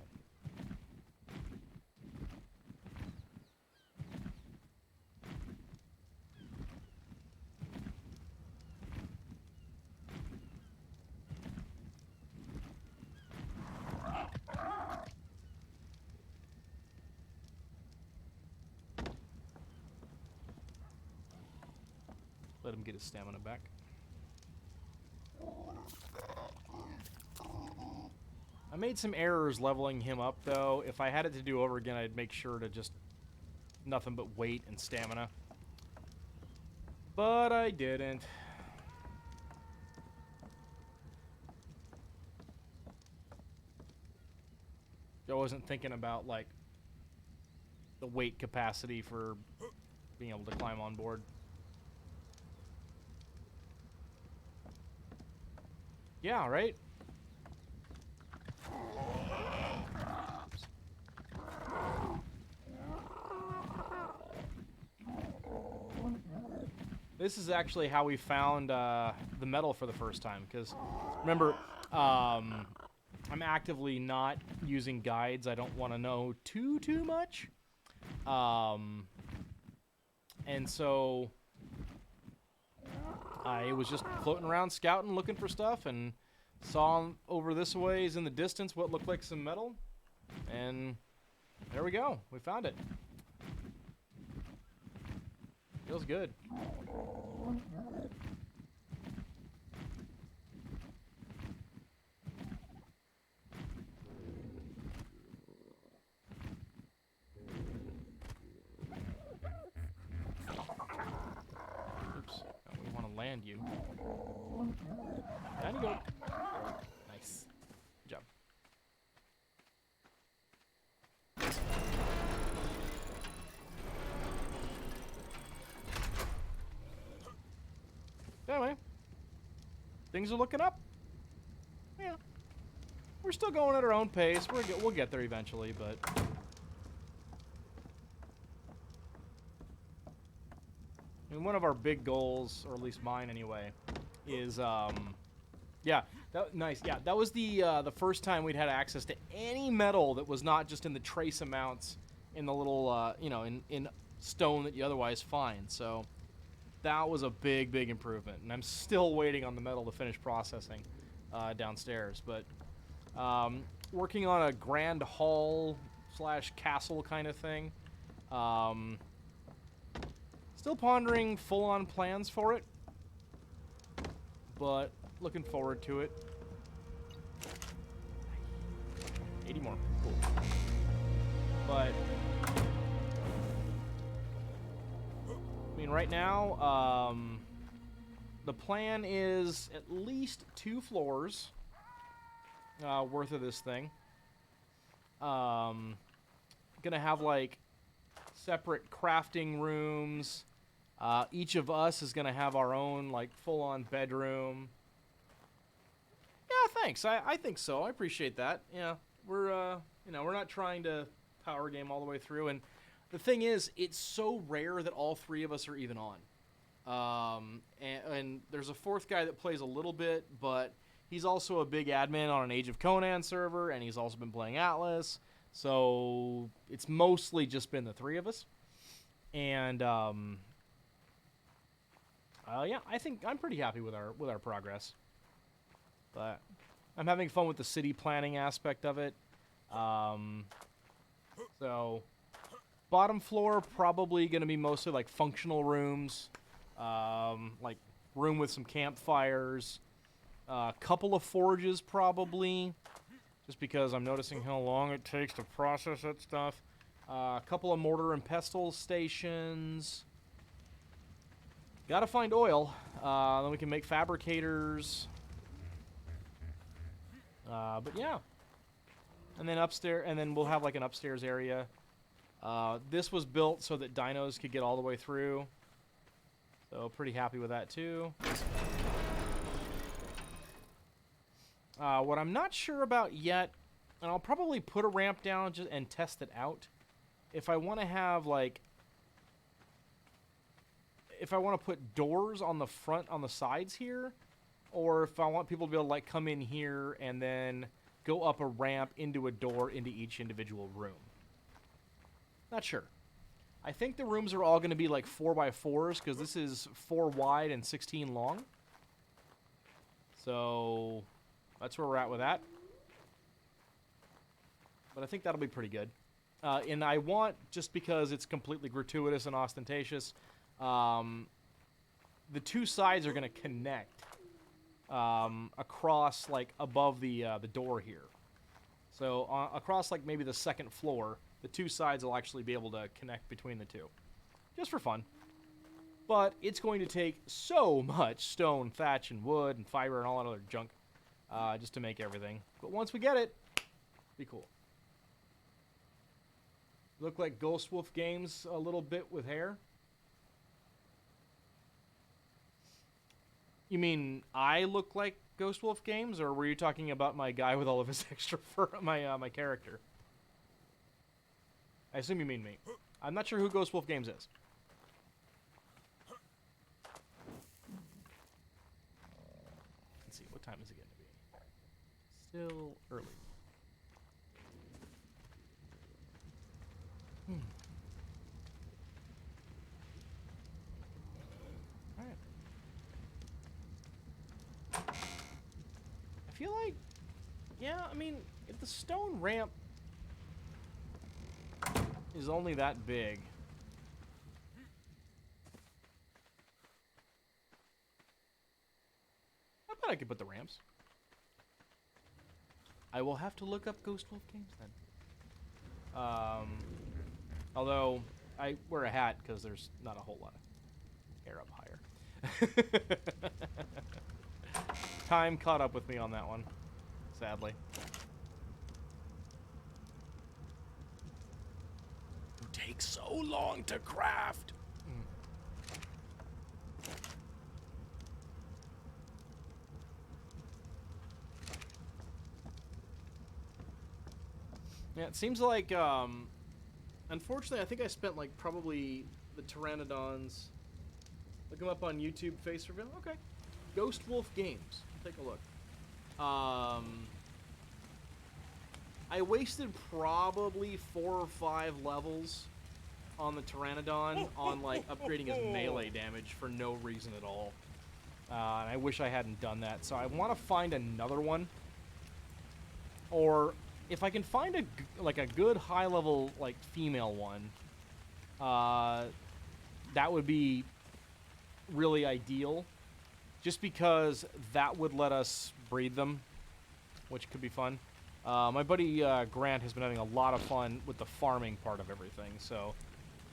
Let him get his stamina back. I made some errors leveling him up, though. If I had it to do over again, I'd make sure to just nothing but weight and stamina. But I didn't. I wasn't thinking about, like, the weight capacity for being able to climb on board. Yeah, right? This is actually how we found the metal for the first time. Because, remember, I'm actively not using guides. I don't want to know too much. And so I was just floating around scouting, looking for stuff, and saw over this ways in the distance what looked like some metal. And there we go. We found it. Feels good. Oops. Oh, we want to land you. Down you go. Nice. Good job. Anyway, things are looking up. Yeah, we're still going at our own pace. We'll get there eventually, but I mean, one of our big goals, or at least mine anyway, is yeah, nice. Yeah, that was the first time we'd had access to any metal that was not just in the trace amounts in the little you know, in stone that you otherwise find. So that was a big improvement, and I'm still waiting on the metal to finish processing downstairs. But working on a grand hall / castle kind of thing. Still pondering full-on plans for it, but looking forward to it. 80 more. Cool. But I mean, right now, the plan is at least 2 floors worth of this thing. Gonna have like separate crafting rooms. Each of us is gonna have our own like full-on bedroom. Yeah, thanks. I think so. I appreciate that. Yeah, we're you know, we're not trying to power game all the way through, and the thing is, it's so rare that all 3 of us are even on. And there's a 4th guy that plays a little bit, but he's also a big admin on an Age of Conan server, and he's also been playing Atlas. So it's mostly just been the 3 of us. And yeah, I think I'm pretty happy with our progress. But I'm having fun with the city planning aspect of it. So bottom floor probably going to be mostly like functional rooms, like room with some campfires, a couple of forges probably, just because I'm noticing how long it takes to process that stuff. A couple of mortar and pestle stations. Gotta find oil. Then we can make fabricators. But yeah. And then upstairs, and then we'll have like an upstairs area. This was built so that dinos could get all the way through. So pretty happy with that too. What I'm not sure about yet, and I'll probably put a ramp down just and test it out. If I want to have like, if I want to put doors on the front, on the sides here, or if I want people to be able to like come in here and then go up a ramp into a door into each individual room. Not sure. I think the rooms are all going to be like 4x4s because this is 4 wide and 16 long. So that's where we're at with that. But I think that'll be pretty good. And I want, just because it's completely gratuitous and ostentatious, the 2 sides are going to connect across, like, above the door here. So across, like, maybe the 2nd floor, the 2 sides will actually be able to connect between the 2. Just for fun. But it's going to take so much stone, thatch, and wood, and fiber, and all that other junk just to make everything. But once we get it, it'll be cool. Look like Ghost Wolf Games a little bit with hair. You mean I look like Ghost Wolf Games, or were you talking about my guy with all of his extra fur, my character? I assume you mean me. I'm not sure who Ghost Wolf Games is. Let's see, what time is it going to be? Still early. Alright. I feel like, yeah, I mean, if the stone ramp is only that big, I bet I could put the ramps. I will have to look up Ghost Wolf games then. Although I wear a hat because there's not a whole lot of hair up higher. Time caught up with me on that one, sadly. It takes so long to craft. Yeah, it seems like, unfortunately, I think I spent, like, probably the Pteranodons. Look them up on YouTube, face reveal. Okay. Ghost Wolf Games. Take a look. I wasted probably 4 or 5 levels on the Pteranodon on, like, upgrading his melee damage for no reason at all. And I wish I hadn't done that. So I want to find another one. Or if I can find a good high-level, like, female one, that would be really ideal. Just because that would let us breed them, which could be fun. My buddy Grant has been having a lot of fun with the farming part of everything. So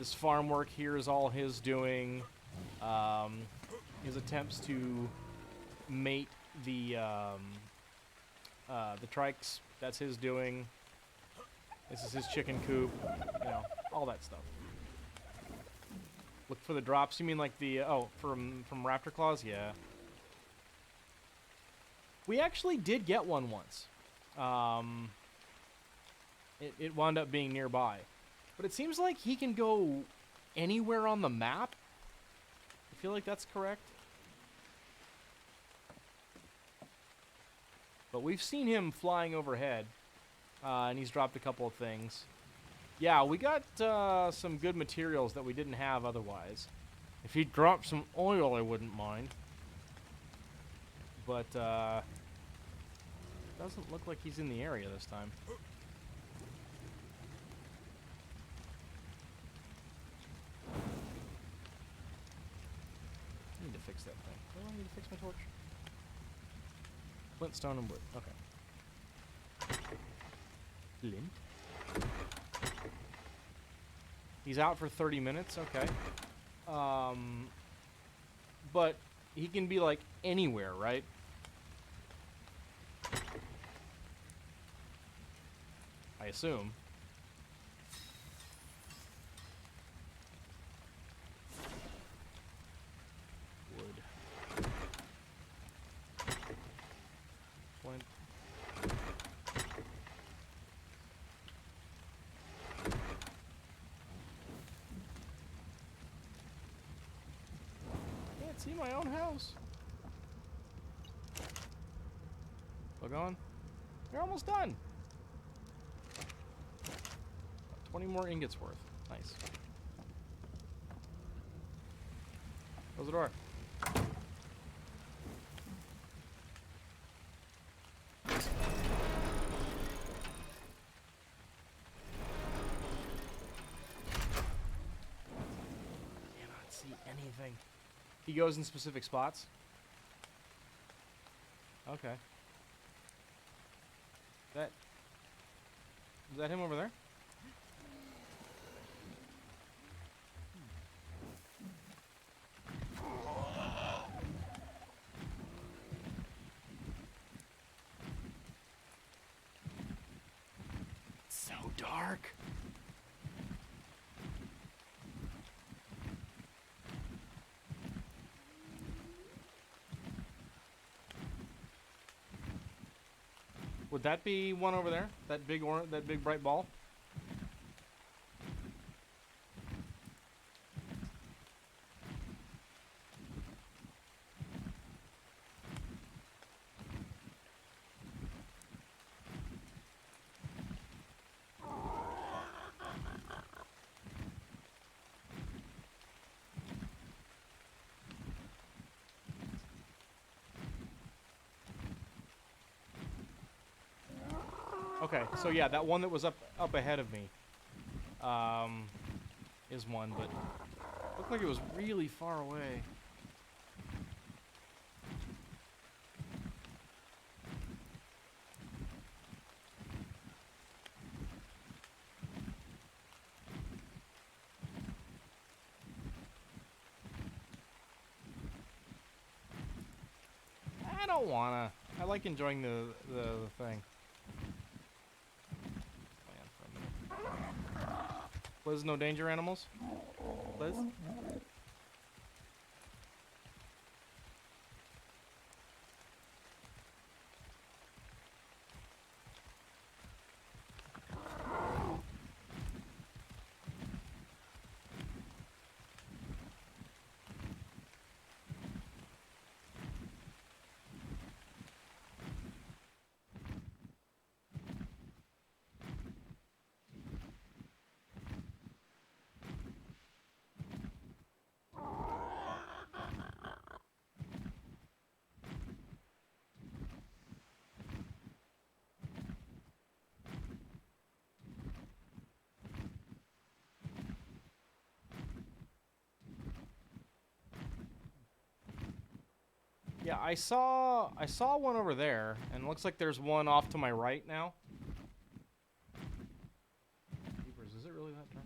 this farm work here is all his doing. His attempts to mate the trikes, that's his doing. This is his chicken coop, you know, all that stuff. Look for the drops. You mean like the from Raptor Claws? Yeah. We actually did get one once. It wound up being nearby, but it seems like he can go anywhere on the map. I feel like that's correct. But we've seen him flying overhead, and he's dropped a couple of things. Yeah, we got some good materials that we didn't have otherwise. If he dropped some oil, I wouldn't mind. But, doesn't look like he's in the area this time. I need to fix that thing. Oh, I need to fix my torch. Flint, stone, and wood. Okay. Flint. He's out for 30 minutes. Okay. But he can be, like, anywhere, right? I assume. Wood. Flint. Can't see my own house. Look on. You're almost done. 20 more ingots worth. Nice. Close the door. Cannot see anything. He goes in specific spots? Okay. Is that him over there? So dark. Would that be one over there? That big bright ball? Okay, so yeah, that one that was up ahead of me, is one, but looked like it was really far away. I don't wanna. I like enjoying the thing. Plan for a minute. Liz, no danger animals? Liz? Yeah, I saw one over there, and it looks like there's one off to my right now. Jeepers, is it really that dark?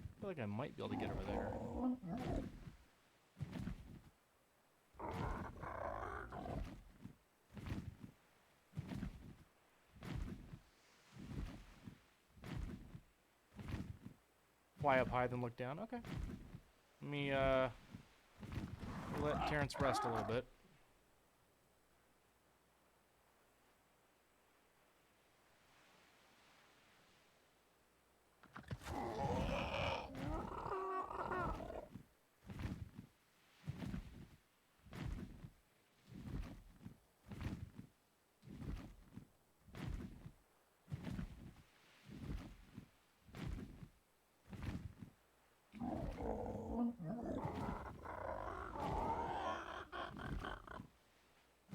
I feel like I might be able to get over there. Fly up high, then look down. Okay. Let me let Terrence rest a little bit.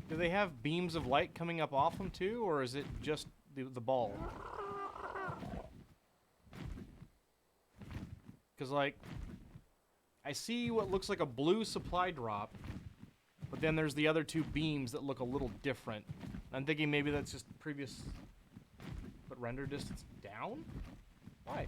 Do they have beams of light coming up off them too, or is it just the ball? Because, like, I see what looks like a blue supply drop, but then there's the other two beams that look a little different. I'm thinking maybe that's just previous, but render distance down? Why?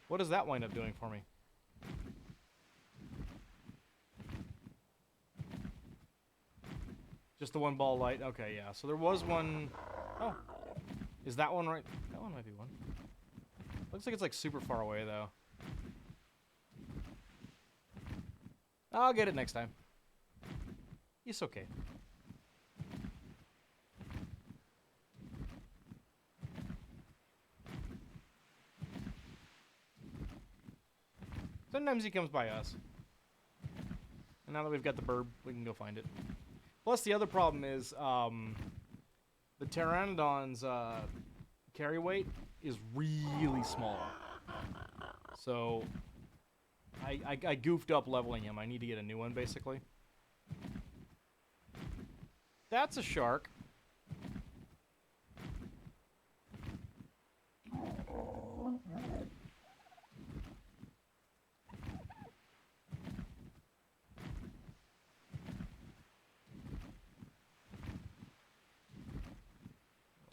What does that wind up doing for me? Just the one ball light? Okay, yeah. So there was one... Oh. Is that one right? That one might be one. Looks like it's like super far away, though. I'll get it next time. It's okay. Sometimes he comes by us. And now that we've got the burb, we can go find it. Plus, the other problem is the Pteranodon's carry weight is really small. So I goofed up leveling him. I need to get a new one, basically. That's a shark.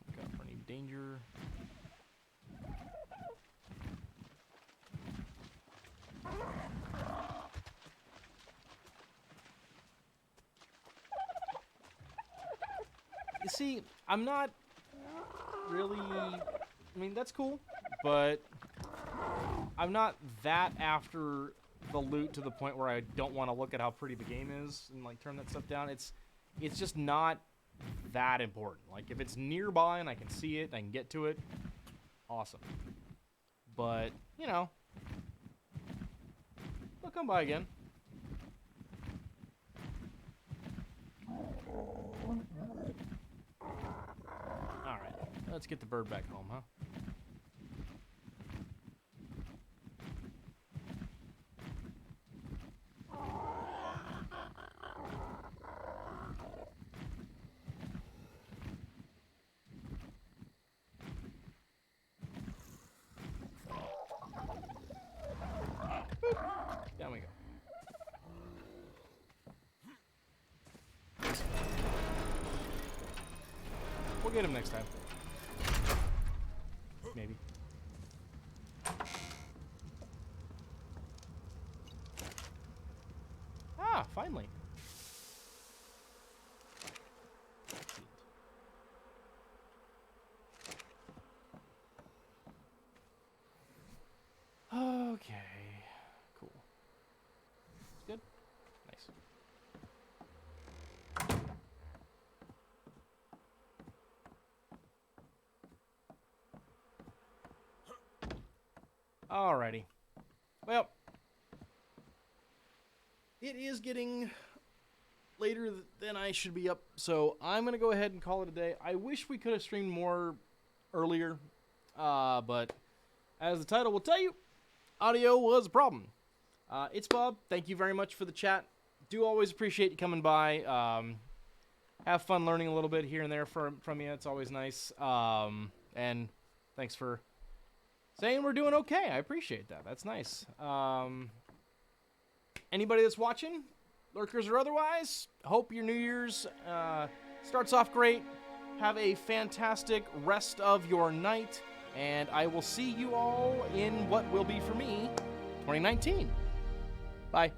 Look out for any danger. You see, I'm not really... I mean, that's cool, but I'm not that after the loot to the point where I don't want to look at how pretty the game is and, like, turn that stuff down. It's just not that important. Like, if it's nearby and I can see it and I can get to it, awesome. But, you know, they'll come by again. Alright, let's get the bird back home, huh? Down we go. We'll get him next time. Maybe. Ah, finally. Okay. Cool. It's good? Nice. Alrighty. Well, it is getting later than I should be up, so I'm going to go ahead and call it a day. I wish we could have streamed more earlier, but as the title will tell you, audio was a problem. It's Bob. Thank you very much for the chat. Do always appreciate you coming by. Have fun learning a little bit here and there from you. It's always nice. And thanks for saying we're doing okay. I appreciate that. That's nice. Anybody that's watching, lurkers or otherwise, hope your New Year's starts off great. Have a fantastic rest of your night. And I will see you all in what will be, for me, 2019. Bye.